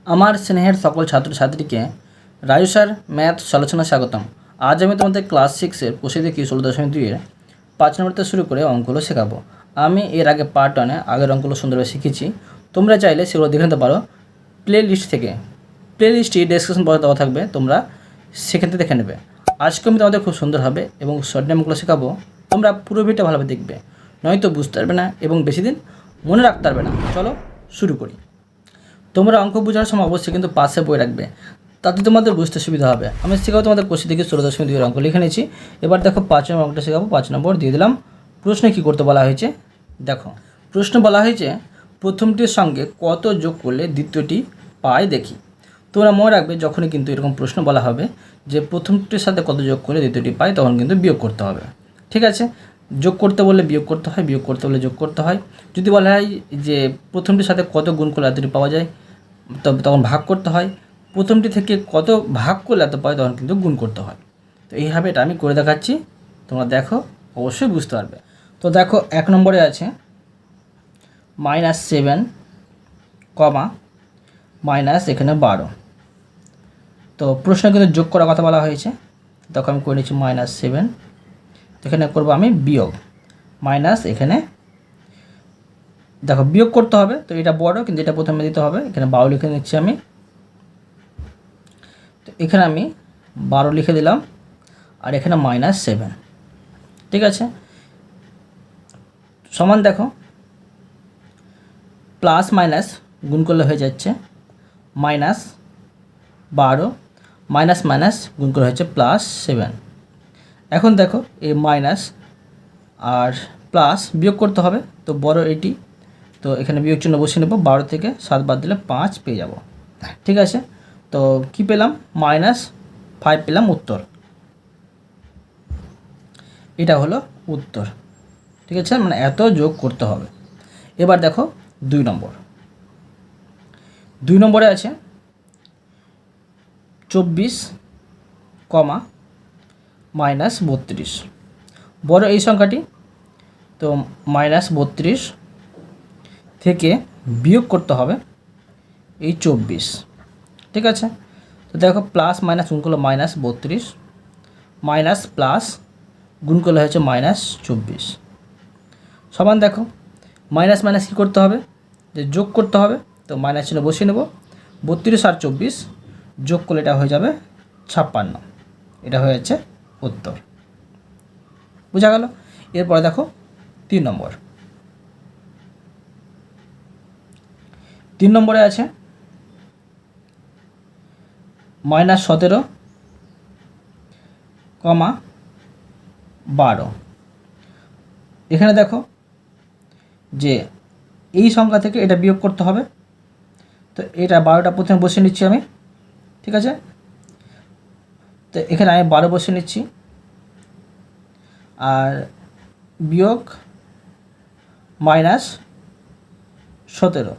আমার স্নেহের সকল ছাত্রছাত্রীকে রাজু স্যার ম্যাথ সমালোচনায় স্বাগতম। আজ আমি তোমাদের ক্লাস 6-এর প্রসিদ্ধি 16.2-এর 5 নম্বর থেকে শুরু করে অঙ্কগুলো শেখাবো। আমি এর আগে পার্ট 1-এ আগের অঙ্কগুলো সুন্দরভাবে শিখেছি। তোমরা চাইলে সেগুলো দেখে নিতে পারো প্লে লিস্ট থেকে। প্লে লিস্টটি ডেসক্রিপশন বক্সে দেওয়া থাকবে, তোমরা সেখান থেকে দেখে নেবে। আজকে আমি তোমাদের খুব সুন্দর হবে এবং শর্ট অঙ্কগুলো শেখাবো। তোমরা পুরো ভিডিওটা ভালোভাবে দেখবে, নয়তো বুঝতে পারবে না এবং বেশি দিন মনে রাখতে পারবে না। চলো শুরু করি। তোমরা অঙ্ক বোঝার সময় অবশ্যই কিন্তু পাশে বই রাখবে, তাতে তোমাদের বুঝতে সুবিধা হবে। আমি শেখাবো তোমাদের কোষি থেকে 16.2-এর অঙ্ক লিখে নিয়েছি। এবার দেখো 5 নম্বর অঙ্কটা শেখাবো। 5 নম্বর দিয়ে দিলাম। প্রশ্নে কী করতে বলা হয়েছে দেখো। প্রশ্ন বলা হয়েছে প্রথমটির সঙ্গে কত যোগ করলে দ্বিতীয়টি পায় দেখি। তোমরা মনে রাখবে যখনই কিন্তু এরকম প্রশ্ন বলা হবে যে প্রথমটির সাথে কত যোগ করলে দ্বিতীয়টি পায়, তখন কিন্তু বিয়োগ করতে হবে। ঠিক আছে, যোগ করতে বললে বিয়োগ করতে হয়, বিয়োগ করতে বললে যোগ করতে হয়। যদি বলা হয় যে প্রথমটির সাথে কত গুণ করলে এতটি পাওয়া যায়, তখন ভাগ করতে হয়। প্রথমটি থেকে কত ভাগ করলে এত পায়, তখন কিন্তু গুণ করতে হয়। তো এইভাবে এটা আমি করে দেখাচ্ছি, তোমরা দেখো, অবশ্যই বুঝতে পারবে। তো দেখো 1 নম্বরে আছে -7, মাইনাস এখানে 12। তো প্রশ্ন কিন্তু যোগ করার কথা বলা হয়েছে, তখন আমি করে নিচ্ছি -7। এখানে করবো আমি বিয়োগ, মাইনাস এখানে দেখো বিয়োগ করতে হবে। তো এটা বড়, কিন্তু এটা প্রথমে দিতে হবে। এখানে 12 লিখে নিচ্ছি আমি। তো এখানে আমি 12 লিখে দিলাম, আর এখানে -7। ঠিক আছে, সমান দেখো প্লাস মাইনাস গুণ করলে হয়ে যাচ্ছে -12, মাইনাস মাইনাস গুণ করে হচ্ছে +7। এখন দেখো এই মাইনাস আর প্লাস বিয়োগ করতে হবে, তো বড় এটি, তো এখানে বিয়োগ চিহ্ন বসিয়ে নেব। 12 থেকে 7 বাদ দিলে 5 পেয়ে যাব। ঠিক আছে, তো কি পেলাম? -5 পেলাম উত্তর। এটা হলো উত্তর। ঠিক আছে, মানে এত যোগ করতে হবে। এবার দেখো 2 নম্বর। 2 নম্বরে আছে 24, -32। বড় এই সংখ্যাটি, তো -32 থেকে বিয়োগ করতে হবে এই 24। ঠিক আছে, তো দেখো প্লাস মাইনাস গুণ করলে -32, মাইনাস প্লাস গুণ করলে হচ্ছে -24, সমান দেখো মাইনাস মাইনাস কী করতে হবে, যে যোগ করতে হবে। তো মাইনাস চিহ্ন বসিয়ে নেব। 32 আর 24 যোগ করলে এটা হয়ে যাবে 56। এটা হয়ে যাচ্ছে উত্তর। বোঝা গেল? এরপরে দেখো 3 নম্বর। 3 নম্বরে আছে -17, -12। এখানে দেখো যে এই সংখ্যা থেকে এটা বিয়োগ করতে হবে। তো এটা 12টা প্রথমে বসিয়ে নিচ্ছি আমি। ঠিক আছে, তো এখানে আমি 12 বসিয়ে নিচ্ছি, আর বিয়োগ -17।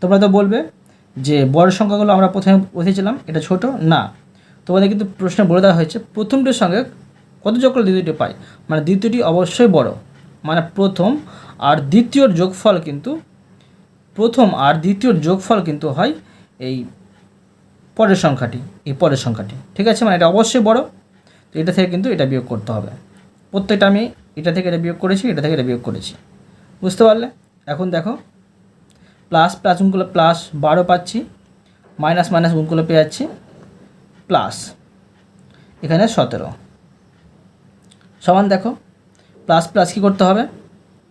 তোমরা তো বলবে যে বড় সংখ্যাগুলো আমরা প্রথমে বসিয়েছিলাম, এটা ছোট না। তোমাদের কিন্তু প্রশ্নে বলে দেওয়া হয়েছে প্রথমটির সঙ্গে কত যোগ করলে দ্বিতীয়টি পাই, মানে দ্বিতীয়টি অবশ্যই বড়। মানে প্রথম আর দ্বিতীয়র যোগফল কিন্তু হয় এই পরের সংখ্যাটি। ঠিক আছে, মানে এটা অবশ্যই বড়। তো এটা থেকে কিন্তু এটা বিয়োগ করতে হবে। প্রত্যেকটা আমি এটা থেকে এটা বিয়োগ করেছি, এটা থেকে এটা বিয়োগ করেছি। বুঝতে পারলে? এখন দেখো প্লাস প্লাস গুণ করলে +12 পাচ্ছি, মাইনাস মাইনাস গুণ করলে পেয়ে যাচ্ছি প্লাস এখানে 17, সমান দেখো প্লাস প্লাস কী করতে হবে,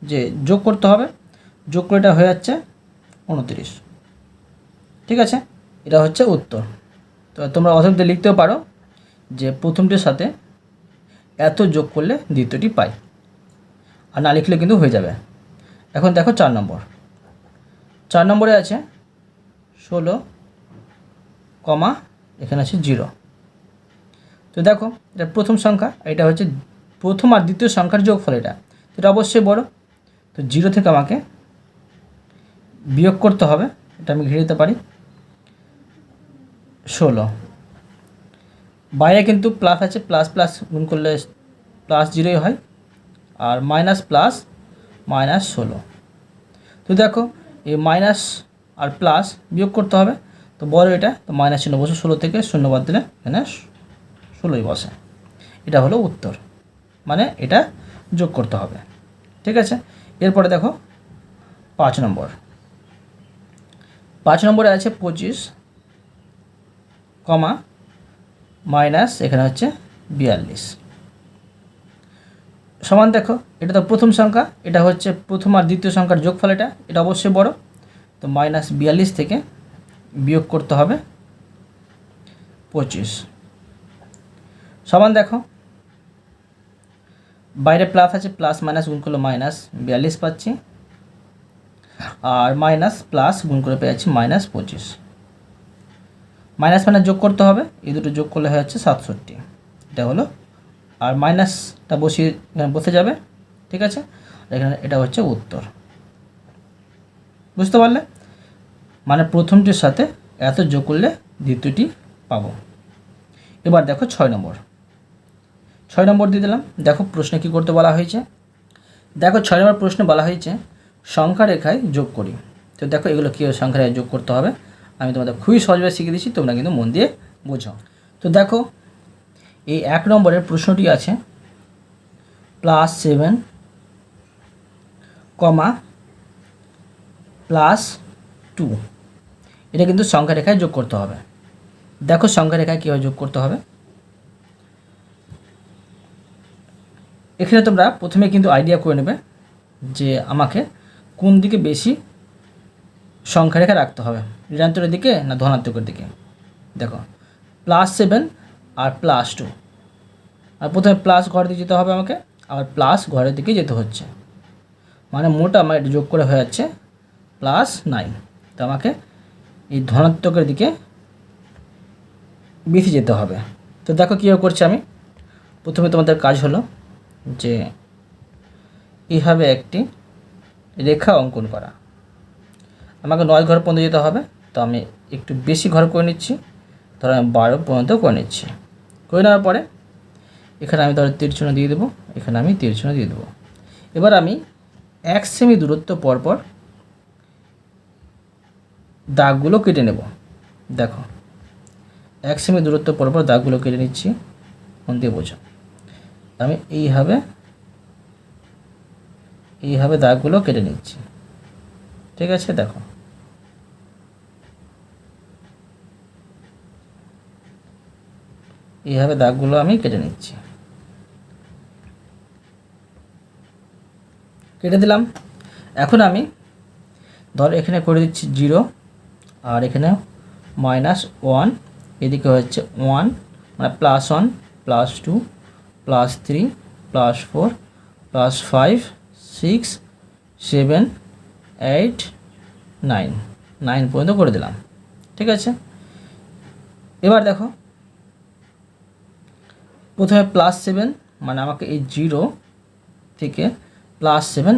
যে যোগ করতে হবে। যোগ করে এটা হয়ে যাচ্ছে 29। ঠিক আছে, এটা হচ্ছে উত্তর। তো তোমরা অথবা লিখতেও পারো যে প্রথমটির সাথে এত যোগ করলে দ্বিতীয়টি পাই, আর না লিখলে কিন্তু হয়ে যাবে। এখন দেখো 4 নম্বর। 4 নম্বরে আছে 16, এখানে আছে 0। তো দেখো এটা প্রথম সংখ্যা, এটা হচ্ছে প্রথম আর দ্বিতীয় সংখ্যার যোগফল। এটা অবশ্যই বড়। তো 0 থেকে আমাকে বিয়োগ করতে হবে। এটা আমি ঘিরে দিতে পারি 16। বাইরে কিন্তু প্লাস আছে, প্লাস প্লাস গুণ করলে +0 হয়, আর মাইনাস প্লাস -16। তো দেখো এই মাইনাস আর প্লাস বিয়োগ করতে হবে। তো বড় এটা, তো মাইনাস চিহ্ন বসে 16 থেকে 0 বাদ দিলে এখানে 16ই বসে। এটা হলো উত্তর, মানে এটা যোগ করতে হবে। ঠিক আছে, এরপরে দেখো 5 নম্বর। 5 নম্বরে আছে 25 কমা মাইনাস এখানে হচ্ছে 42 সমান। দেখো এটা তো প্রথম সংখ্যা, এটা হচ্ছে প্রথম আর দ্বিতীয় সংখ্যার যোগফল, এটা অবশ্যই বড়। তো মাইনাস 42 থেকে বিয়োগ করতে হবে 25 সমান। দেখো বাইরে প্লাস আছে, প্লাস মাইনাস গুণ করলে মাইনাস 42 পাচ্ছি, আর মাইনাস প্লাস গুণ করে পেয়েছি মাইনাস 25। মাইনাস মাইনাস যোগ করতে হবে, এই দুটো যোগ করলে হয়ে যাচ্ছে 67, এটা হলো। আর মাইনাসটা বসিয়ে এখানে বসে যাবে। ঠিক আছে, এখানে এটা হচ্ছে উত্তর। বুঝতে পারলে? মানে প্রথমটির সাথে এত যোগ করলে দ্বিতীয়টি পাবো। এবার দেখো 6 নম্বর। 6 নম্বর দিয়ে দিলাম। দেখো প্রশ্নে কী করতে বলা হয়েছে। দেখো 6 নম্বর প্রশ্নে বলা হয়েছে সংখ্যা রেখায় যোগ করি। তো দেখো এগুলো কীভাবে সংখ্যা রেখায় যোগ করতে হবে আমি তোমাদের খুবই সহজভাবে শিখিয়ে দিচ্ছি, তোমরা কিন্তু মন দিয়ে বোঝো। তো দেখো এই 1 নম্বরের প্রশ্নটি আছে +7 কমা +2, এটা কিন্তু সংখ্যা রেখায় যোগ করতে হবে। দেখো সংখ্যা রেখায় কীভাবে যোগ করতে হবে। এখানে তোমরা প্রথমে কিন্তু আইডিয়া করে নেবে যে আমাকে কোন দিকে বেশি সংখ্যা রেখা রাখতে হবে, ঋণাত্মকের দিকে না ধনাত্মকের দিকে। দেখো +7 আর +2, আর প্রথমে প্লাস ঘর দিয়ে যেতে হবে আমাকে, আবার প্লাস ঘরের দিকে যেতে হচ্ছে, মানে মোট আমার এটা যোগ করে হয়ে যাচ্ছে +9। তো আমাকে এই ধনাত্মকের দিকে বেশি যেতে হবে। তো দেখো কীভাবে করছি আমি। প্রথমে তোমাদের কাজ হলো যে এইভাবে একটি রেখা অঙ্কন করা। আমাকে 9 ঘর পর্যন্ত যেতে হবে, তো আমি একটু বেশি ঘর করে নিচ্ছি, ধরো আমি 12 পর্যন্ত করে নিচ্ছি। করে নেওয়ার পরে এখানে আমি ধরো তীর চিহ্ন দিয়ে দেবো, এখানে আমি তীর চিহ্ন দিয়ে দেবো। এবার আমি 1 সেমি দূরত্ব পরপর দাগগুলো কেটে নেব। দেখো 1 সেমি দূরত্ব পরপর দাগগুলো কেটে নিচ্ছি, মন দিয়ে বোঝো। আমি এইভাবে দাগগুলো কেটে নিচ্ছি। ঠিক আছে, দেখো এইভাবে দাগগুলো আমি কেটে নিচ্ছি। কেটে দিলাম। এখন আমি ধরো এখানে করে দিচ্ছি 0, আর এখানে -1, এদিকে হচ্ছে 1, মানে +1 +2 +3 +4 +5 6 7 8 9 পর্যন্ত করে দিলাম। ঠিক আছে, এবার দেখো প্রথমে +7, মানে আমাকে এই 0 থেকে +7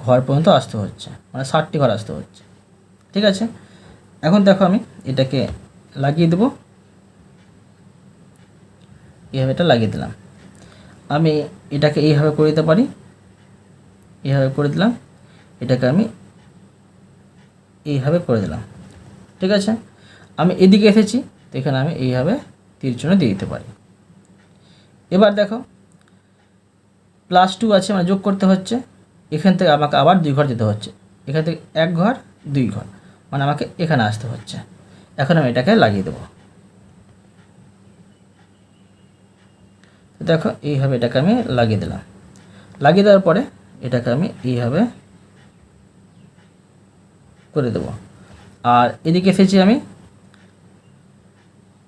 ঘর পর্যন্ত আসতে হচ্ছে, মানে 60টি ঘর আসতে হচ্ছে। ঠিক আছে, এখন দেখো আমি এটাকে লাগিয়ে দেবো, এইভাবে এটা লাগিয়ে দিলাম। আমি এটাকে এইভাবে করে দিতে পারি, এইভাবে করে দিলাম, এটাকে আমি এইভাবে করে দিলাম। ঠিক আছে, আমি এদিকে এসেছি, তো এখানে আমি এইভাবে তীর চিহ্ন দিয়ে দিতে পারি। এবার দেখো +2 আছে, মানে যোগ করতে হচ্ছে, এখান থেকে আমাকে আবার 2 ঘর যেতে হচ্ছে, এখান থেকে 1 ঘর 2 ঘর, মানে আমাকে এখানে আসতে হচ্ছে। এখন আমি এটাকে লাগিয়ে দেবো। দেখো এইভাবে এটাকে আমি লাগিয়ে দিলাম। লাগিয়ে দেওয়ার পরে এটাকে আমি এইভাবে করে দেবো। আর এদিকে এসেছি আমি,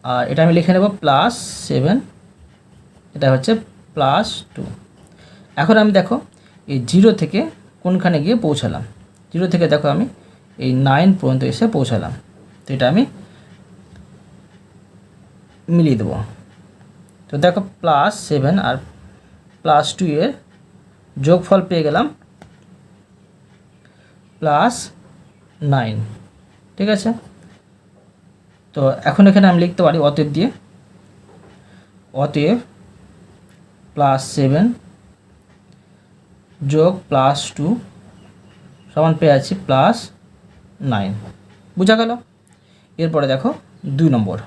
আর এটা আমি লিখে নেব +7, এটা হচ্ছে +2। এখন আমি দেখো এই 0 থেকে কোনখানে গিয়ে পৌঁছালাম। 0 থেকে দেখো আমি এই 9 পর্যন্ত এসে পৌঁছালাম। তো এটা আমি মিলিয়ে দেবো। তো দেখো +7 আর +2 এর যোগফল পেয়ে গেলাম +9। ঠিক আছে, তো এখন এখানে আমি লিখতে পারি অতএব দিয়ে, অতএব +7 যোগ +2 সমান পেয়ে আছি +9। বোঝা গেল? এরপরে দেখো 2 নম্বর।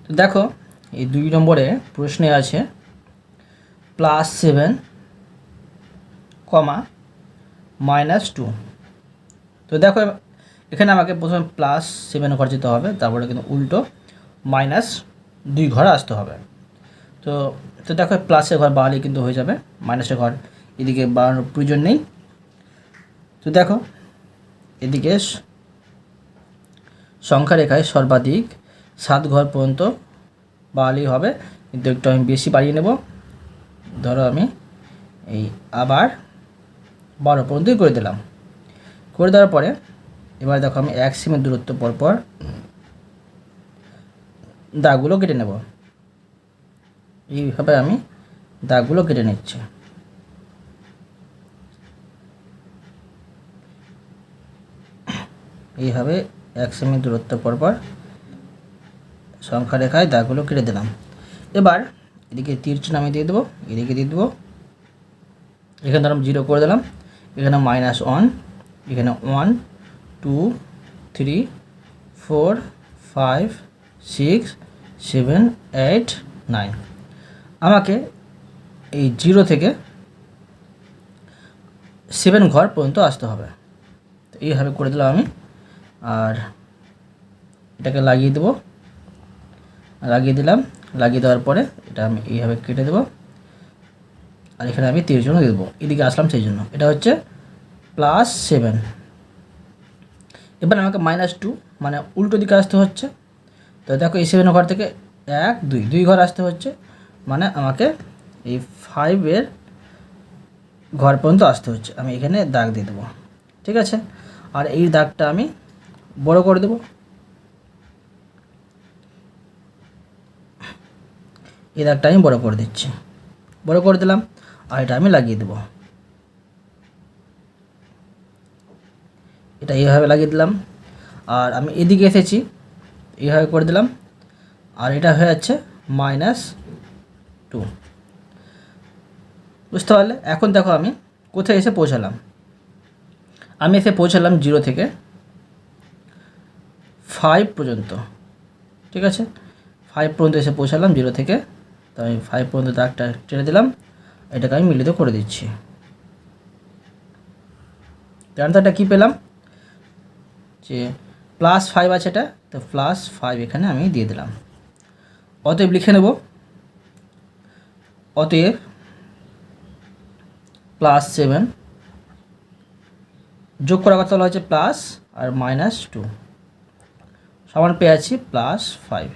তো দেখো এই 2 নম্বরে প্রশ্নে আছে +7, -2। তো দেখো এখানে আমাকে প্রথমে +7 ঘর যেতে হবে, তারপরে কিন্তু উল্টো -2 ঘর আসতে হবে। তো তো দেখো প্লাসের ঘর বাড়ালে কিন্তু হয়ে যাবে, মাইনাসের ঘর এদিকে বাড়ানোর প্রয়োজন নেই। তো দেখো এদিকে সংখ্যা রেখায় সর্বাধিক 7 ঘর পর্যন্ত বাড়ালেই হবে, কিন্তু একটু আমি বেশি বাড়িয়ে নেব। ধরো আমি এই আবার 12 পর্যন্তই করে দিলাম। করে দেওয়ার পরে এবার দেখো আমি 1 সেমি দূরত্ব পরপর দাগগুলো কেটে নেব। এইভাবে আমি দাগগুলো কেটে নিচ্ছি। এইভাবে 1 সেমি দূরত্ব পরপর সংখ্যা রেখায় দাগগুলো কেটে দিলাম। এবার এদিকে তীর চিহ্ন আমি দিয়ে দেবো, এদিকে দিয়ে দেবো। এখানে ধরো 0 করে দিলাম, এখানে -1, এখানে 1 2 3 4 5 6 7 8 9। আমাকে এই 0 থেকে 7 ঘর পর্যন্ত আসতে হবে। তো এইভাবে করে দিলাম আমি। আর এটাকে লাগিয়ে দেবো, লাগিয়ে দিলাম। লাগিয়ে দেওয়ার পরে এটা আমি এইভাবে কেটে দেবো, আর এখানে আমি 30 দিয়ে দেবো। এদিকে আসলাম সেই জন্য এটা হচ্ছে +7। এবার আমাকে -2 মানে উল্টো দিকে আসতে হচ্ছে। তো দেখো এই 7 ঘর থেকে 1 2 ঘর আসতে হচ্ছে, মানে আমাকে এই 5 ঘর পর্যন্ত আসতে হচ্ছে। আমি এখানে দাগ দিয়ে দেবো, ঠিক আছে। আর এই দাগটা আমি বড় করে দেবো। এই দাগটা আমি বড় করে দিচ্ছি, বড় করে দিলাম। আর এটা আমি লাগিয়ে দেবো, এটা এইভাবে লাগিয়ে দিলাম। আর আমি এদিকে এসেছি, এইভাবে করে দিলাম। আর এটা হয়ে যাচ্ছে -2। বুঝতে পারলে? এখন দেখো আমি কোথায় এসে পৌঁছালাম। আমি এসে পৌঁছালাম 0 থেকে 5 পর্যন্ত, ঠিক আছে। 5 পর্যন্ত এসে পৌঁছালাম 0 থেকে। তো আমি 5 পর্যন্ত দাগটা টেনে দিলাম, এটাকে আমি মিলিত করে দিচ্ছি। আনসারটা কী পেলাম যে +5 আছে এটা, তো +5 এখানে আমি দিয়ে দিলাম। অতএব লিখে নেব, অতএব +7 যোগ করার কথা বলা হচ্ছে প্লাস আর -2 সমান পেয়ে আছি +5।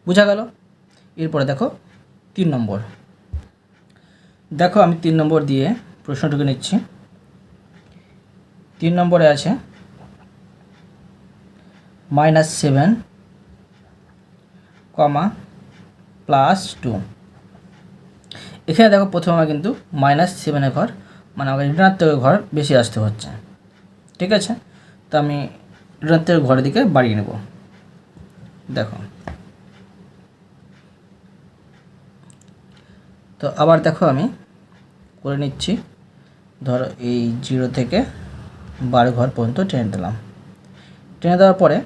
বোঝা গেল? এরপরে দেখো 3 নম্বর। দেখো আমি 3 নম্বর দিয়ে প্রশ্নটুকু নিচ্ছি। 3 নম্বরে আছে -7, +2। এখানে দেখো প্রথমে আমার কিন্তু -7 ঘর, মানে আমাকে ঋণাত্মকের ঘর বেশি আসতে হচ্ছে, ঠিক আছে। তো আমি ঋণাত্মকের ঘরের দিকে বাড়িয়ে নেব। দেখো তো আবার দেখো আমি করে নিচ্ছি। ধরো এই 0 থেকে 12 ঘর পর্যন্ত টেনে দিলাম। টেনে দেওয়ার পরে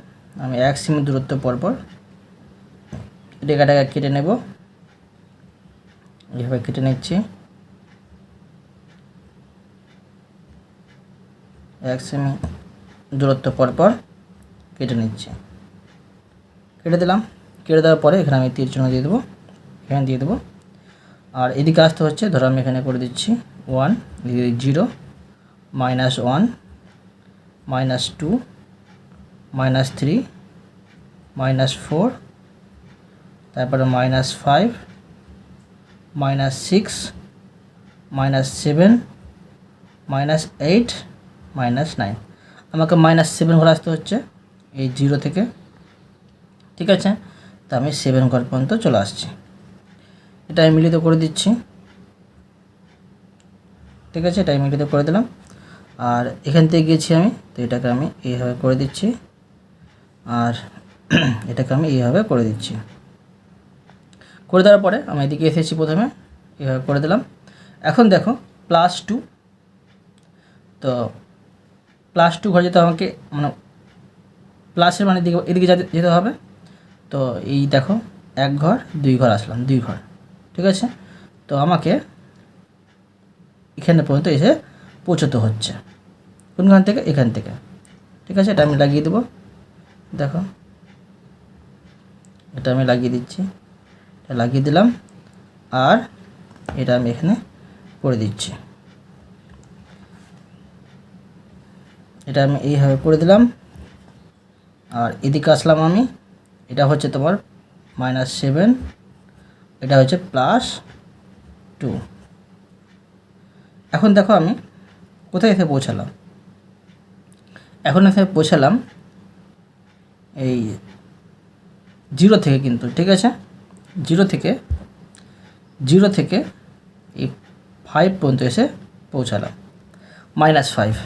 আমি 1 সেমি দূরত্ব পরপর রেখাটাকে কেটে নেব। এইভাবে কেটে নিচ্ছি। 1 সেমি দূরত্ব পরপর কেটে নিচ্ছি। কেটে দিলাম। কেটে দেওয়ার পরে এখানে আমি তীর চিহ্ন দিয়ে দেবো, এখানে দিয়ে দেবো। আর এদিকে আসতে হচ্ছে, ধরো আমি এখানে করে দিচ্ছি 1 0 -1 -2 -3 -4, তারপরে -5 -6 -7 -8 -9। আমাকে -7 ঘর আসতে হচ্ছে এই 0 থেকে, ঠিক আছে। তো আমি 7 ঘর পর্যন্ত চলে আসছি। এটা আমি মিলিত করে দিচ্ছি, ঠিক আছে। এটা আমি মিলিত করে দিলাম। আর এখান থেকে গেছি আমি, তো এটাকে আমি এইভাবে করে দিচ্ছি, আর এটাকে আমি এইভাবে করে দিচ্ছি। করে দেওয়ার পরে আমি এদিকে এসেছি, প্রথমে এইভাবে করে দিলাম। এখন দেখো +2, তো +2 ঘর যেতে আমাকে মানে প্লাসের মানে দিকে এদিকে যেতে হবে। তো এই দেখো 1 ঘর 2 ঘর আসলাম, 2 ঘর, ঠিক আছে। তো আমাকে এখানে পর্যন্ত এসে পৌঁছতে হচ্ছে, কোনখান থেকে? এখান থেকে, ঠিক আছে। এটা আমি লাগিয়ে দেবো, দেখো এটা আমি লাগিয়ে দিচ্ছি, এটা লাগিয়ে দিলাম, আর এটা আমি এখানে করে দিচ্ছি, এটা আমি এইভাবে করে দিলাম। আর এদিকে আসলাম আমি, এটা হচ্ছে তোমার -7, এটা হচ্ছে +2। এখন দেখো আমি কোথায় এসে পৌঁছালাম, এখন এসে পৌঁছালাম এই 0 থেকে, কিন্তু ঠিক আছে, 0 থেকে এই 5 পর্যন্ত এসে পৌঁছালাম, -5।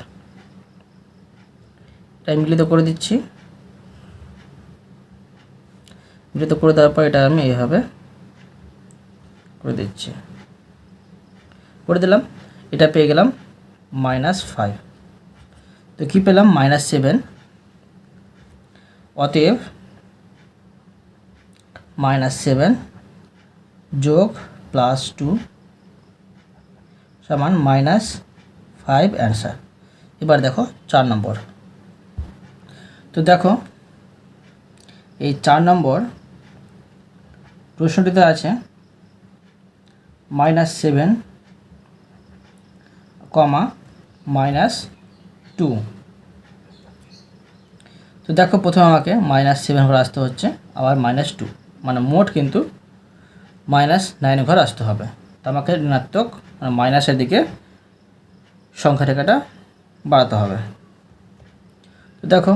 এটা মিলিত করে দিচ্ছি, মিলিত করে দেওয়ার পর এটা আমি এইভাবে করে দিচ্ছি, করে দিলাম। এটা পেয়ে গেলাম -5। তো কী পেলাম? -7। অতএব -7 যোগ +2 সমান -5 অ্যান্সার। এবার দেখো 4 নম্বর। তো দেখো এই 4 নম্বর প্রশ্নটিতে আছে -7, -2। তো দেখো প্রথমে আমাকে -7 ঘর আসতে হচ্ছে, আবার -2, মানে মোট কিন্তু -9 ঘর আসতে হবে। তো আমাকে ঋণাত্মক মানে মাইনাসের দিকে সংখ্যা রেখাটা বাড়াতে হবে। তো দেখো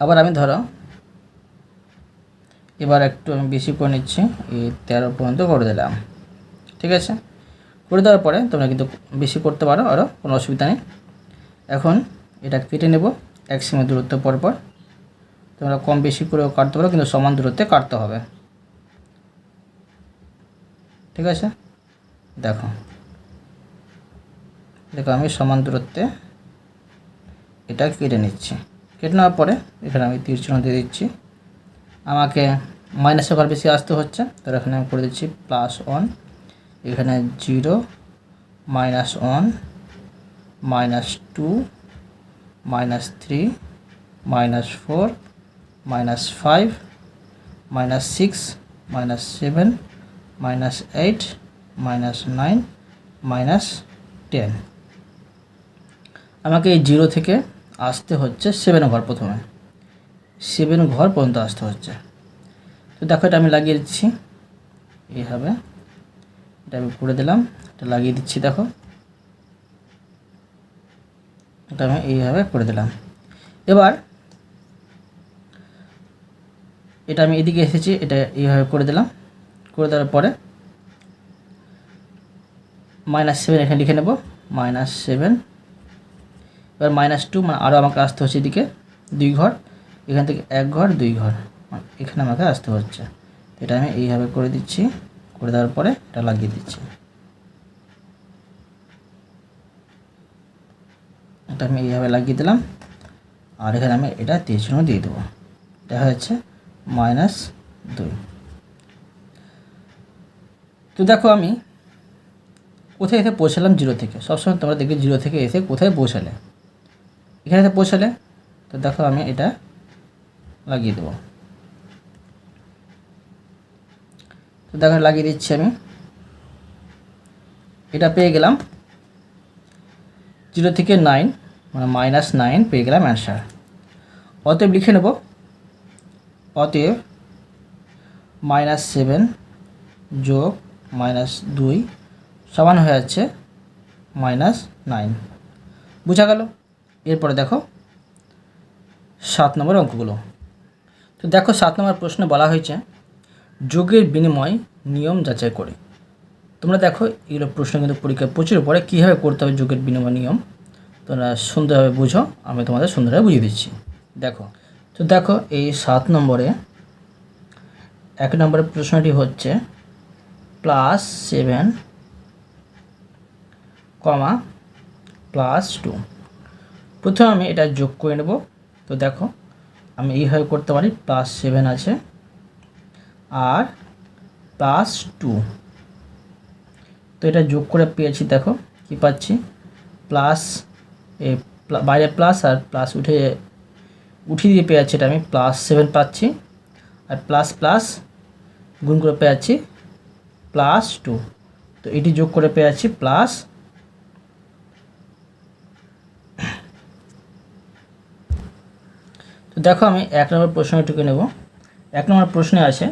আবার আমি ধরো এবার একটু আমি বেশি করে নিচ্ছি, এই 13 পর্যন্ত করে দিলাম, ঠিক আছে। করে দেওয়ার পরে তোমরা কিন্তু বেশি করতে পারো, আরও কোনো অসুবিধা নেই। এখন এটা কেটে নেব 1 সেমি দূরত্ব পরপর। তোমরা কম বেশি করেও কাটতে পারো, কিন্তু সমান দূরত্বে কাটতে হবে, ঠিক আছে। দেখো দেখো আমি সমান দূরত্বে এটা কেটে নিচ্ছি। কেটে নেওয়ার পরে এখানে আমি তীর চিহ্ন দিয়ে দিচ্ছি। আমাকে মাইনাসের ঘর বেশি আসতে হচ্ছে, তো এখানে আমি করে দিচ্ছি +1, এখানে 0, -1, -2, -3, -4, -5, -6, -7, -8, -9, -10। আমাকে এই 0 থেকে আসতে হচ্ছে 7 ঘর, প্রথমে 7 ঘর পর্যন্ত আসতে হচ্ছে। তো দেখো এটা আমি লাগিয়ে দিচ্ছি এইভাবে, এটা আমি করে দিলাম, এটা লাগিয়ে দিচ্ছি। দেখো এটা আমি এইভাবে করে দিলাম। এবার এটা আমি এদিকে এসেছি, এটা এইভাবে করে দিলাম। করে দেওয়ার পরে -7 এখানে লিখে নেব, -7। এবার -2, মানে আরও আমাকে আসতে হচ্ছে এদিকে 2 ঘর, এখান থেকে 1 ঘর 2 ঘর, এখানে আমাকে আসতে হচ্ছে। এটা আমি এইভাবে করে দিচ্ছি, করে দেওয়ার পরে এটা লাগিয়ে দিচ্ছি। এটা আমি এইভাবে লাগিয়ে দিলাম, আর এখানে আমি এটা তীর চিহ্ন দিয়ে দেবো। দেখা যাচ্ছে -2। তো দেখো আমি কোথায় এসে পৌঁছালাম 0 থেকে। সবসময় তোমরা দেখবে 0 থেকে এসে কোথায় পৌঁছালে, এখানে এসে পৌঁছালে। তো দেখো আমি এটা লাগিয়ে দেবো, তো দেখো লাগিয়ে দিচ্ছি আমি। এটা পেয়ে গেলাম 0 থেকে 9, মানে -9 পেয়ে গেলাম অ্যান্সার। অতএব লিখে নেব, অতএব -7 যোগ -2 সমান হয়ে যাচ্ছে -9। বোঝা গেল? এরপরে দেখো 7 নম্বর অঙ্কগুলো। তো দেখো 7 নম্বর প্রশ্নে বলা হয়েছে যোগের বিনিময় নিয়ম যাচাই করে। তোমরা দেখো এগুলো প্রশ্ন কিন্তু পরীক্ষায় প্রচুর পড়ে, কীভাবে করতে হবে যোগের বিনিময় নিয়ম। তোমরা সুন্দরভাবে বুঝো, আমি তোমাদের সুন্দরভাবে বুঝিয়ে দিচ্ছি। দেখো, তো দেখো এই 7 নম্বরে 1 নম্বরের প্রশ্নটি হচ্ছে +7, +2। প্রথমে আমি এটা যোগ করে নেব। তো দেখো আমি এইভাবে করতে পারি, +7 আছে আর +2। তো এটা যোগ করে পেয়েছি, দেখো কি পাচ্ছি, প্লাস বাইরে প্লাস আর প্লাস উঠিয়ে দিয়ে পেয়েছি, এটা আমি +7 পাচ্ছি, আর প্লাস প্লাস গুণ করে পেয়েছি +2। তো এটি যোগ করে পেয়েছি প্লাস। তো দেখো আমি 1 নম্বর প্রশ্নটুকু নেব। 1 নম্বর প্রশ্নে আছে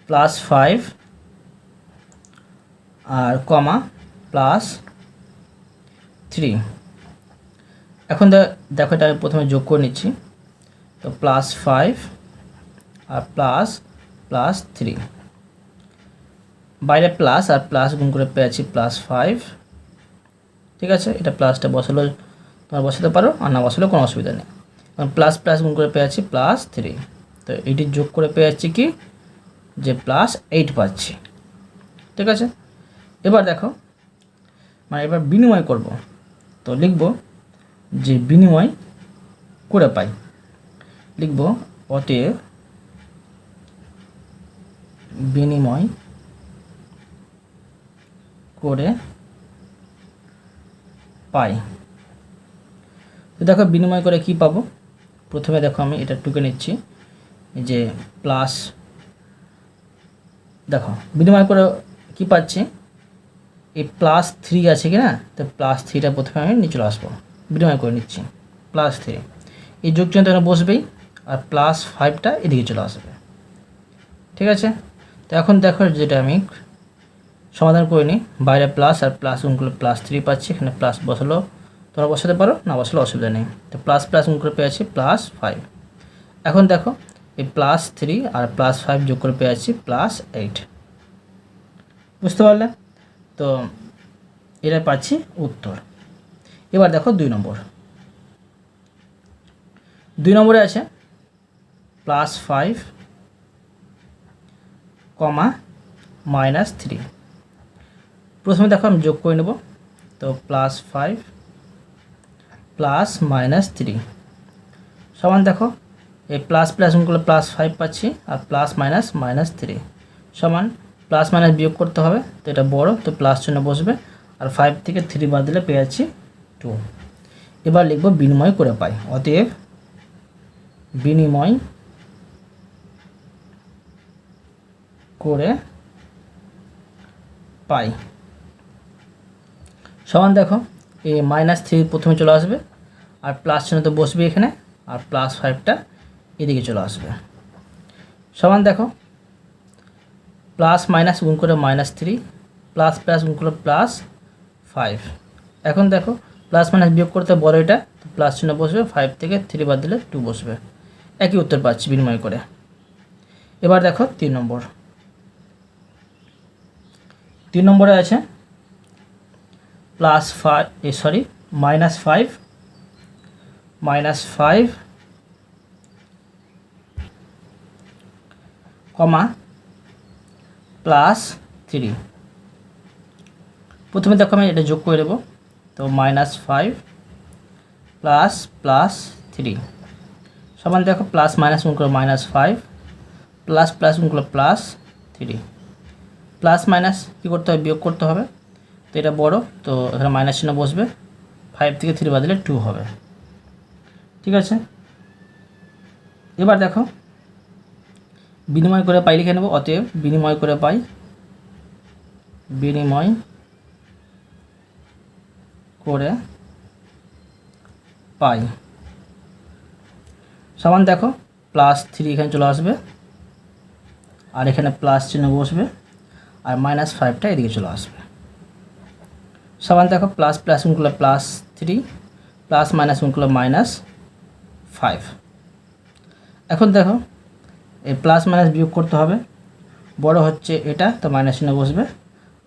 +5 আর +3। এখন দেখো এটা আমি প্রথমে যোগ করে নিচ্ছি। তো +5 আর +3, বাইরে প্লাস আর প্লাস গুণ করে পেয়েছি +5। ঠিক আছে, এটা প্লাসটা বসালেও তোমরা বসাতে পারো, আর না বসালেও কোনো অসুবিধা নেই। প্লাস প্লাস গুণ করে পেয়েছি +3। তো এটি যোগ করে পেয়েছি কি, যে +8 পাচ্ছি। ঠিক আছে, এবার দেখো মানে এবার বিনিময় করব। তো লিখব যে বিনিময় করে পাই, লিখব অতএব বিনিময় করে পাই। তো দেখো বিনিময় করে কি পাবো, প্রথমে দেখো আমি এটা টুকে নিচ্ছি, যে প্লাস, দেখো বিনিময় করে কি পাচ্ছি, এই +3 আছে কি না, তো +3টা প্রথমে আমি নিয়ে চলে আসবো, বিনিময় করে নিচ্ছি +3। এই যোগ চিহ্ন এখানে বসবেই, আর +5টা এদিকে চলে আসবে। ঠিক আছে, তো এখন দেখো যেটা আমি সমাধান করে নিই, বাইরে প্লাস আর প্লাস গুণ করলে +3 পাচ্ছি, এখানে প্লাস বসালেও তোমরা বসাতে পারো, না বসালে অসুবিধা নেই। তো প্লাস প্লাস গুণ করে পেয়েছি +5। এখন দেখো এই +3 আর +5 যোগ করে পেয়েছি +8। বুঝতে পারলে? তো এটা পাচ্ছি উত্তর। এবার দেখো 2 নম্বর। 2 নম্বরে আছে +5, -3। প্রথমে দেখো আমি যোগ করে নেব। তো +5 +-3 সমান, দেখো এই প্লাস প্লাস গুণ করলে +5 পাচ্ছি, আর +-3 সমান, প্লাস মাইনাস বিয়োগ করতে হবে। তো এটা বড়, তো প্লাস চিহ্ন বসবে, আর 5 থেকে 3 বাদ দিলে পেয়ে যাচ্ছি 2। এবার লিখব বিনিময় করে পাই, অতএব বিনিময় করে পাই সমান, দেখো এই -3 প্রথমে চলে আসবে, আর প্লাস চিহ্ন তো বসবে এখানে, আর +5টা এদিকে চলে আসবে। সমান, দেখো প্লাস মাইনাস গুণ করে -3, প্লাস প্লাস গুণ করে +5। এখন দেখো প্লাস মাইনাস বিয়োগ করতে বড় এটা, তো প্লাস চিহ্ন বসবে, 5 থেকে 3 বাদ দিলে 2 বসবে। একই উত্তর পাচ্ছি বিনিময় করে। এবার দেখো 3 নম্বর। 3 নম্বরে আছে -5, +3। প্রথমে দেখো আমি এটা যোগ করে দেবো। তো -5 ++3 সমান, দেখো প্লাস মাইনাস গুণ করে -5, প্লাস প্লাস গুণ করে +3। প্লাস মাইনাস কী করতে হবে, বিয়োগ করতে হবে। তো এটা বড়, তো এখানে মাইনাস চিহ্ন বসবে, 5 থেকে 3 বাদ দিলে 2 হবে। ঠিক আছে, এবার দেখো বিনিময় করে পাই লিখে নেব, অতএব বিনিময় করে পাই, বিনিময় করে পাই সমান, দেখো +3 এখানে চলে আসবে, আর এখানে প্লাস চিহ্ন বসবে, আর -5টা এদিকে চলে আসবে। সমান, দেখো প্লাস প্লাস গুণ করলে +3, প্লাস মাইনাস গুণ করলে -5। এখন দেখো এই প্লাস মাইনাস বিয়োগ করতে হবে, বড় হচ্ছে এটা, তো মাইনাস চিহ্ন বসবে,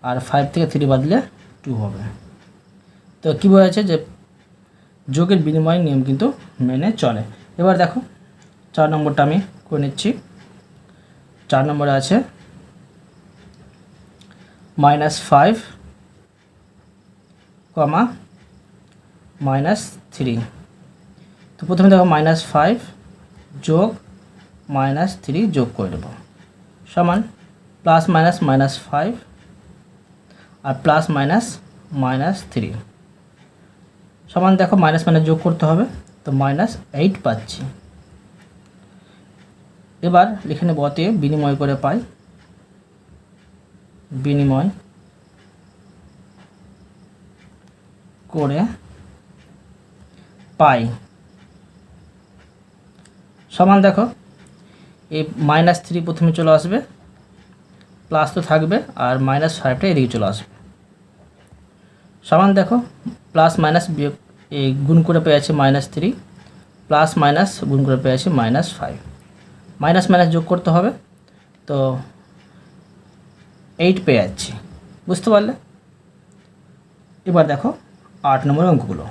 আর 5 থেকে 3 বাদ দিলে 2 হবে। তো কী বোঝাচ্ছে, যে যোগের বিনিময় নিয়ম কিন্তু মেনে চলে। এবার দেখো 4 নম্বরটা আমি করে নিচ্ছি। 4 নম্বরে আছে -5, -3। তো প্রথমে দেখো -5 যোগ -3 যোগ করে দেবো সমান প্লাস মাইনাস -5 আর প্লাস মাইনাস -3 সমান দেখো মাইনাস মাইনাস যোগ করতে হবে, তো -8 পাচ্ছি। এবার লিখে নেব অতএব বিনিময় করে পাই, বিনিময় করে পাই সমান দেখো এই -3 প্রথমে চলে আসবে, প্লাস তো থাকবে আর -5টা এদিকে চলে আসবে সমান দেখো প্লাস মাইনাস বিয়োগ এই গুণ করে পেয়ে যাচ্ছে -3, প্লাস মাইনাস গুণ করে পেয়ে যাচ্ছে -5, মাইনাস মাইনাস যোগ করতে হবে, তো 8 পেয়ে যাচ্ছি। বুঝতে পারলে? এবার দেখো 8 নম্বর অঙ্কগুলো।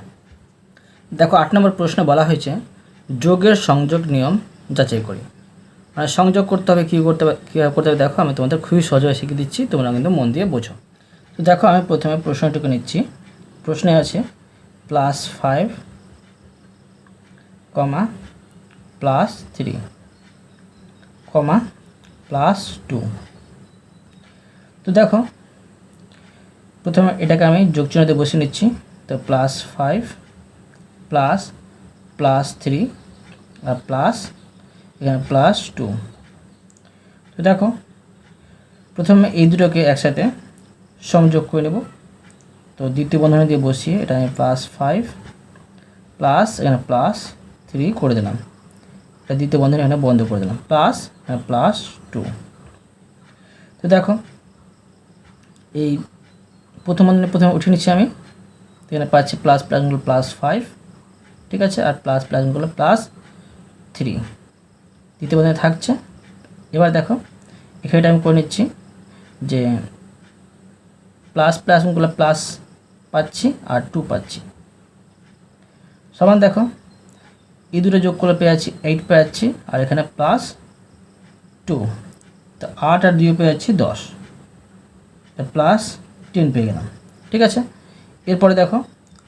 দেখো 8 নম্বর প্রশ্নে বলা হয়েছে যোগের সংযোগ নিয়ম যাচাই করি। মানে সংযোগ করতে হবে, কীভাবে করতে হবে দেখো আমি তোমাদের খুবই সহজভাবে শিখিয়ে দিচ্ছি, তোমরা কিন্তু মন দিয়ে বোঝো। তো দেখো আমি প্রথমে প্রশ্নটুকু নিচ্ছি। প্রশ্নে আছে +5, +3, +2। তো দেখো প্রথমে এটাকে আমি যোগ চিহ্নতে বসে নিচ্ছি, তো +5 +3 আর প্লাস এখানে +2। তো দেখো প্রথমে এই দুটোকে একসাথে সংযোগ করে নেব, তো দ্বিতীয় বন্ধনী দিয়ে বসিয়ে এটা আমি +5 প্লাস এখানে +3 করে দিলাম, এটা দ্বিতীয় বন্ধনী এখানে বন্ধ করে দিলাম, প্লাস এখানে +2। তো দেখো এই প্রথম বন্ধনী প্রথমে উঠিয়ে নিচ্ছি আমি, এখানে পাচ্ছি প্লাস প্লাসগুলো +5, ঠিক আছে, আর প্লাস প্লাসগুলো +3 দ্বিতীয় বন্ধনী থাকছে। এবার দেখো এখানে আমি করে নিচ্ছি যে প্লাস প্লাসগুলো প্লাস পাচ্ছি আর 2 পাচ্ছি সমান দেখো এই দুটো যোগ করে পেয়ে যাচ্ছি 8 পেয়ে যাচ্ছি, আর এখানে +2, তো 8 আর 2 পেয়ে যাচ্ছি 10, +10 পেয়ে গেলাম, ঠিক আছে। এরপরে দেখো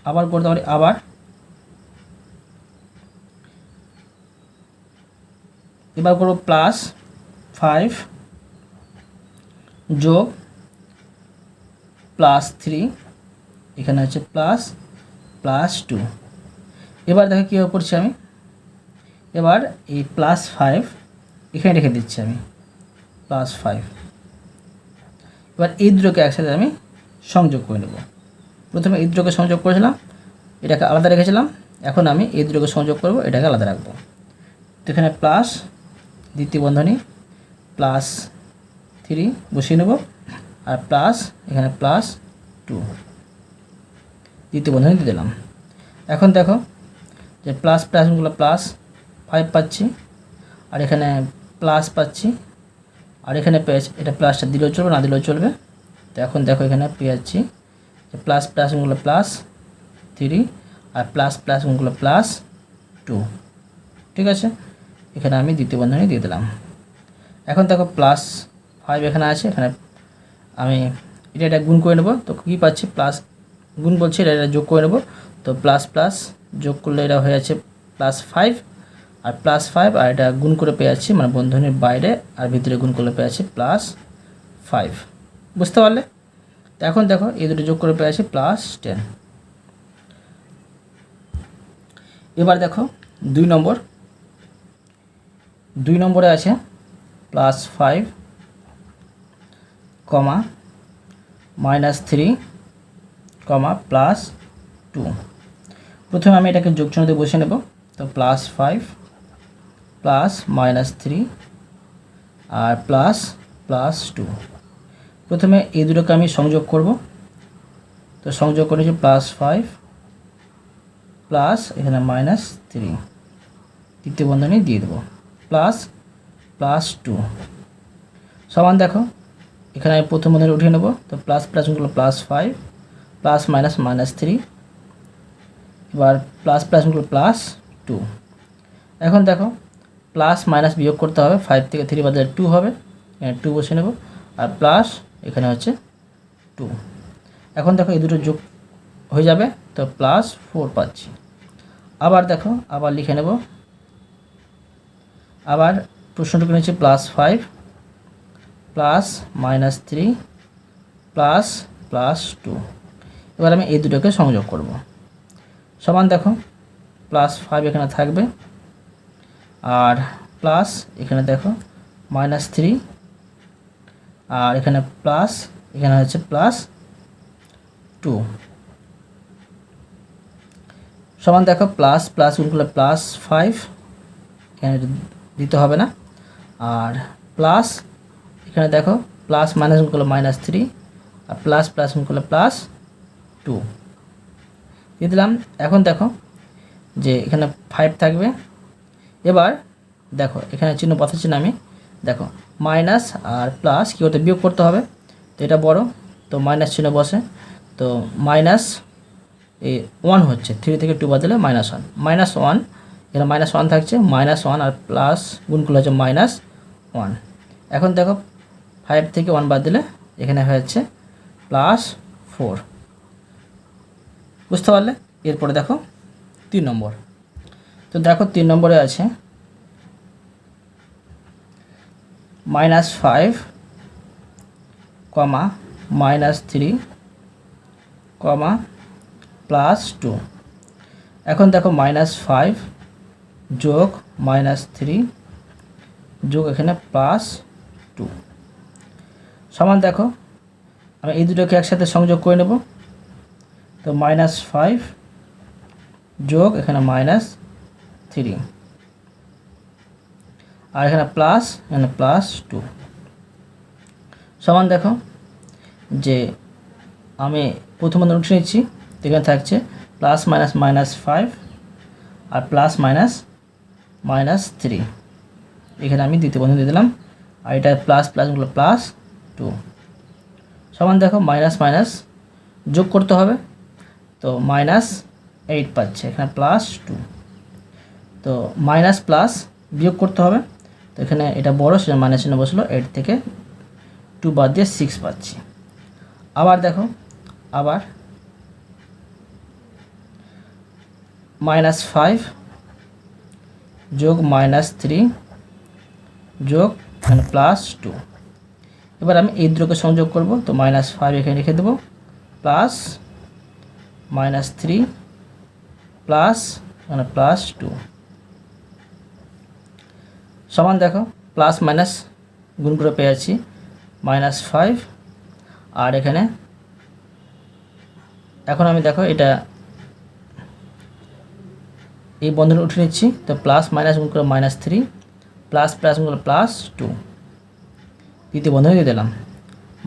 আবার করতে পারি, আবার এবার করব +5 যোগ +3, এখানে হচ্ছে +2। এবার দেখো কীভাবে করছি আমি, এবার এই +5 এখানে রেখে দিচ্ছি আমি, +5। এবার এই দুটোকে একসাথে আমি সংযোগ করে নেব। প্রথমে এই দুটোকে সংযোগ করেছিলাম, এটাকে আলাদা রেখেছিলাম, এখন আমি এই দুটোকে সংযোগ করব, এটাকে আলাদা রাখবো। তো এখানে প্লাস দ্বিতীয় বন্ধনী +3 বসিয়ে নেব, আর প্লাস এখানে +2 দ্বিতীয় বন্ধনী দিয়ে দিলাম। এখন দেখো যে প্লাস প্লাসগুলো +5 পাচ্ছি, আর এখানে প্লাস পাচ্ছি, আর এখানে পেয়েছি এটা প্লাসটা দিলেও চলবে না দিলেও চলবে। তো এখন দেখো এখানে পেয়ে যাচ্ছি যে প্লাস প্লাসগুলো +3 আর প্লাস প্লাসগুলো +2, ঠিক আছে। এখানে আমি দ্বিতীয় বন্ধনী দিয়ে দিলাম। এখন দেখো +5 এখানে আছে, এখানে আমি এটা গুণ করে নেব, তো কী পাচ্ছি প্লাস গুণ বলছি, এটা যোগ করে নেব, তো প্লাস প্লাস যোগ করলে এটা হয়ে যাচ্ছে +5 আর +5, আর এটা গুণ করে পেয়ে যাচ্ছি মানে বন্ধনীর বাইরে আর ভিতরে গুণ করলে পেয়ে যাচ্ছি +5। বুঝতে পারলে? তো এখন দেখো এই দুটো যোগ করে পেয়ে যাচ্ছি +10। এবার দেখো 2 নম্বরে আছে +5, -3, +2। প্রথমে আমি এটাকে যোগ চিহ্নতে বসে নেব, তো +5 +-3 আর +2। প্রথমে এই দুটোকে আমি সংযোগ করব, তো সংযোগ করেছি +5 প্লাস এখানে -3 তৃতীয় বন্ধনী দিয়ে দেবো, +2 সমান দেখো এখানে আমি প্রথম বন্ধনী উঠিয়ে নেব, তো প্লাস প্লাসগুলো +5 প্লাস মাইনাস -3, এবার প্লাস প্লাসগুলো +2। এখন দেখো প্লাস মাইনাস বিয়োগ করতে হবে, 5 থেকে 3 বাদে 2 হবে, এখানে 2 বসে নেব, আর প্লাস এখানে হচ্ছে 2। এখন দেখো এই দুটো যোগ হয়ে যাবে, তো +4 পাচ্ছি। আবার দেখো, আবার লিখে নেব, আবার প্রশ্নটুকু নিচ্ছি +5 +-3 ++2। এবার আমি এই দুটোকে সংযোগ করব। সমান দেখো +5 এখানে থাকবে, আর প্লাস এখানে দেখো -3, আর এখানে প্লাস, এখানে হচ্ছে +2 সমান দেখো প্লাস প্লাস গুণ করলে +5, এখানে দিতে হবে না, আর প্লাস এখানে দেখো প্লাস মাইনাস গুণ করলে -3, আর প্লাস প্লাস গুণ করলে +2 দিয়ে দিলাম। এখন দেখো যে এখানে 5 থাকবে। এবার দেখো এখানে চিহ্ন বসাচ্ছি না আমি, দেখো মাইনাস আর প্লাস কী করতে, বিয়োগ করতে হবে। তো এটা বড়, তো মাইনাস চিহ্ন বসে, তো মাইনাস এই 1 হচ্ছে, 3 থেকে 2 বাদ দিলে -1, -1 এখানে -1 থাকছে, -1 আর প্লাস গুণ করলে হচ্ছে -1। এখন দেখো 5 থেকে 1 বাদ দিলে এখানে হচ্ছে +4, বুঝতে পারলে। এরপরে দেখো 3 নম্বর, তো দেখো 3 নম্বরে আছে -5, -3, +2। এখন দেখো -5 যোগ -3 যোগ এখানে +2 সমান দেখো আমি এই দুটোকে একসাথে সংযোগ করে নেব। তো -5 যোগ এখানে -3, আর এখানে প্লাস, এখানে +2 সমান দেখো যে আমি প্রথম বন্ধনী উঠে নিচ্ছি, এখানে থাকছে প্লাস মাইনাস -5 আর প্লাস -3, এখানে আমি দ্বিতীয় বন্ধনী দিয়ে দিলাম, আর এটা প্লাস প্লাস গুলো +2 সমান দেখো মাইনাস মাইনাস যোগ করতে হবে, তো -8 পাচ্ছে, এখানে +2, তো মাইনাস প্লাস বিয়োগ করতে হবে, তো এখানে এটা বড় সেটা মাইনাস চিহ্ন বসলো, 8 থেকে 2 বাদ দিয়ে 6 পাচ্ছি। আবার দেখো, আবার -5 যোগ -3 যোগ এখানে +2। এবার আমি এই দুটোকে সংযোগ করব, তো -5 এখানে রেখে দেবো, প্লাস -3 প্লাস এখানে +2 সমান দেখো প্লাস মাইনাস গুণ করে পেয়েছি -5, আর এখানে এখন আমি দেখো এটা এই বন্ধনী উঠে নিচ্ছি, তো প্লাস মাইনাস গুণ করে -3 প্লাস প্লাস গুণ করে +2, দ্বিতীয় বন্ধনী দিয়ে দিলাম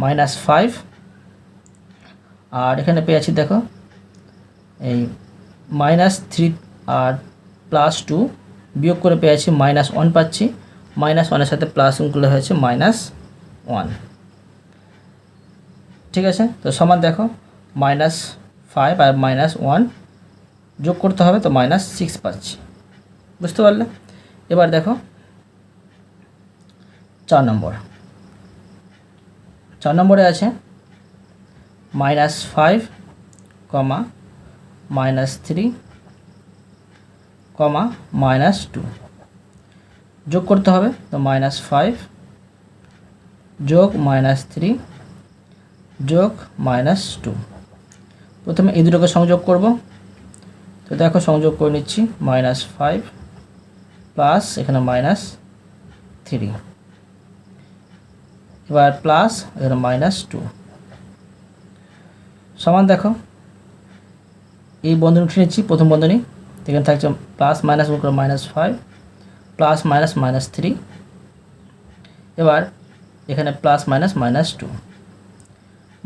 -5, আর এখানে পেয়েছি দেখো এই -3 আর +2 বিয়োগ করে পেয়েছি -1 পাচ্ছি, -1 সাথে প্লাস গুণ করলে হয়েছে -1, ঠিক আছে। তো সমান দেখো -5 আর -1 যোগ করতে হবে, তো -6 পাচ্ছি, বুঝতে পারলে। এবার দেখো 4 নম্বর, 4 নম্বরে আছে -5, -3, -2 যোগ করতে হবে, তো -5 যোগ -3 যোগ -2, প্রথমে এই দুটোকে সংযোগ করব, তো দেখো সংযোগ করে নিচ্ছি, -5 প্লাস এখানে -3, এবার প্লাস এখানে -2 সমান দেখো এই বন্ধনী উঠে নিচ্ছি, প্রথম বন্ধনী, এখানে থাকছে প্লাস মাইনাস গুণ করে -5 প্লাস মাইনাস -3, এবার এখানে প্লাস মাইনাস -2,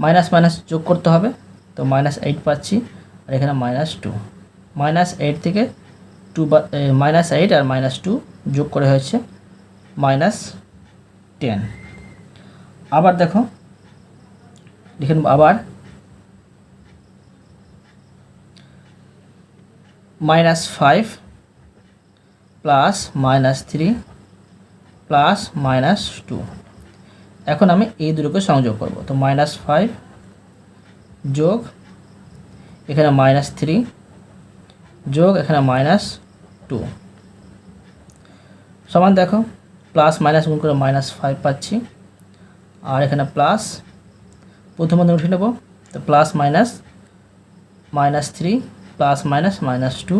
মাইনাস মাইনাস যোগ করতে হবে, তো -8 পাচ্ছি, আর এখানে -2, -8 থেকে 2 -8 আর -2 যোগ করে হয়েছে -10। আবার দেখো লিখে নেব, আবার -5 প্লাস -3 প্লাস -2, এখন আমি এই দুটোকে সংযোগ করব, তো -5 যোগ এখানে -3 যোগ এখানে -2 সমান দেখো প্লাস মাইনাস গুণ করে -5 পাচ্ছি, আর এখানে প্লাস প্রথম বন্ধনী উঠে নেব, তো প্লাস মাইনাস -3 প্লাস মাইনাস -2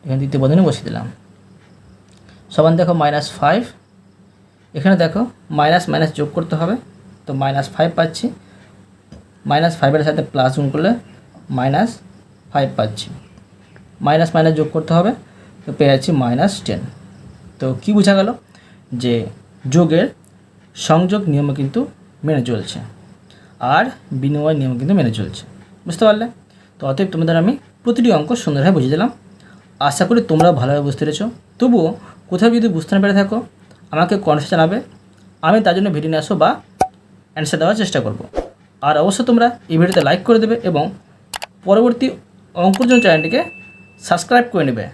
এখানে দ্বিতীয় বন্ধনী বসিয়ে দিলাম, সমান দেখো -5 এখানে দেখো মাইনাস মাইনাস যোগ করতে হবে, তো -5 পাচ্ছি, -5-এর সাথে প্লাস গুণ করলে -5 পাচ্ছি, মাইনাস মাইনাস যোগ করতে হবে, তো পেয়ে যাচ্ছি -10। তো কি বোঝা গেল যে যোগের সংযোগ নিয়ম কিন্তু মেনে চলছে আর বিনিময় নিয়ম কিন্তু মেনে চলছে, বুঝতে পারলে? তো অতএব তোমাদের আমি প্রতিটি অঙ্ক সুন্দরভাবে বুঝিয়ে দিলাম। আশা করি তোমরাও ভালোভাবে বুঝতে পেরেছো। তবুও কোথাও যদি বুঝতে না পেরে থাকো আমাকে কমেন্টে জানাবে, আমি তার জন্য ভিডিও নিয়ে আসবো বা অ্যান্সার দেওয়ার চেষ্টা করব। আর অবশ্যই তোমরা এই ভিডিওতে লাইক করে দেবে এবং পরবর্তী অঙ্কর জন্য চ্যানেলটিকে সাবস্ক্রাইব করে নেবে।